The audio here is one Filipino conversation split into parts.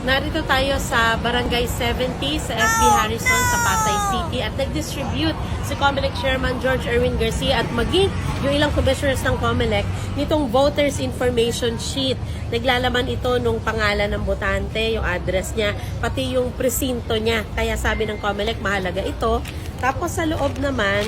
Narito tayo sa Barangay 70 sa FB Harrison sa Pasay City at nag-distribute si COMELEC Chairman George Erwin Garcia at maging yung ilang commissioners ng COMELEC nitong voters information sheet. Naglalaman ito nung pangalan ng botante, yung address niya, pati yung presinto niya. Kaya sabi ng COMELEC, mahalaga ito. Tapos sa loob naman,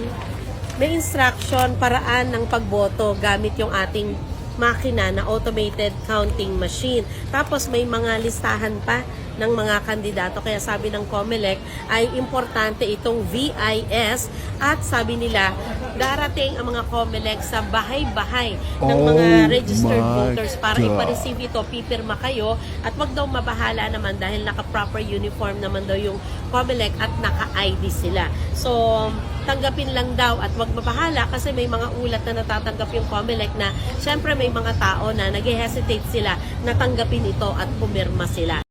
may instruction, paraan ng pagboto gamit yung ating makina na automated counting machine. Tapos may mga listahan pa ng mga kandidato. Kaya sabi ng COMELEC ay importante itong VIS at sabi nila darating ang mga COMELEC sa bahay-bahay ng mga registered voters para ipa-receive ito, pipirma kayo at wag daw mabahala naman dahil naka-proper uniform naman daw yung COMELEC at naka-ID sila. So, tanggapin lang daw at wag mabahala kasi may mga ulat na natatanggap yung COMELEC na syempre may mga tao na nag-hesitate sila na tanggapin ito at pumirma sila.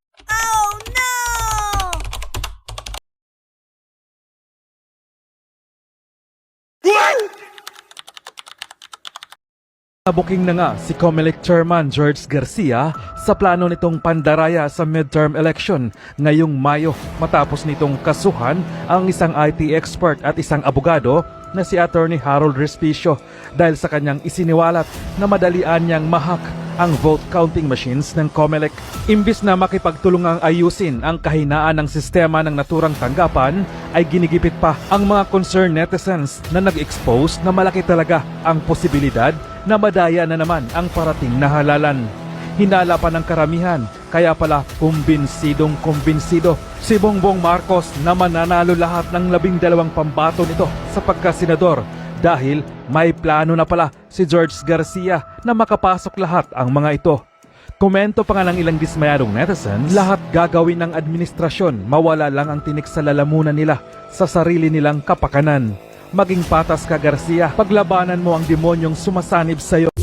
Nabuking na nga si COMELEC Chairman George Garcia sa plano nitong pandaraya sa midterm election ngayong Mayo matapos nitong kasuhan ang isang IT expert at isang abogado na si Attorney Harold Respicio dahil sa kanyang isiniwalat na madalian niyang mahak ang vote counting machines ng COMELEC. Imbis na makipagtulungang ayusin ang kahinaan ng sistema ng naturang tanggapan, ay ginigipit pa ang mga concerned netizens na nag-expose na malaki talaga ang posibilidad na madaya na naman ang parating na halalan. Hinala pa ng karamihan, kaya pala kumbinsidong kumbinsido si Bongbong Marcos na mananalo lahat ng 12 pambato nito sa pagkasenador dahil may plano na pala si George Garcia na makapasok lahat ang mga ito. Komento pa nga ng ilang dismayadong netizens, lahat gagawin ng administrasyon, mawala lang ang tinik sa lalamunan nila sa sarili nilang kapakanan. Maging patas ka Garcia, paglabanan mo ang demonyong sumasanib sa'yo.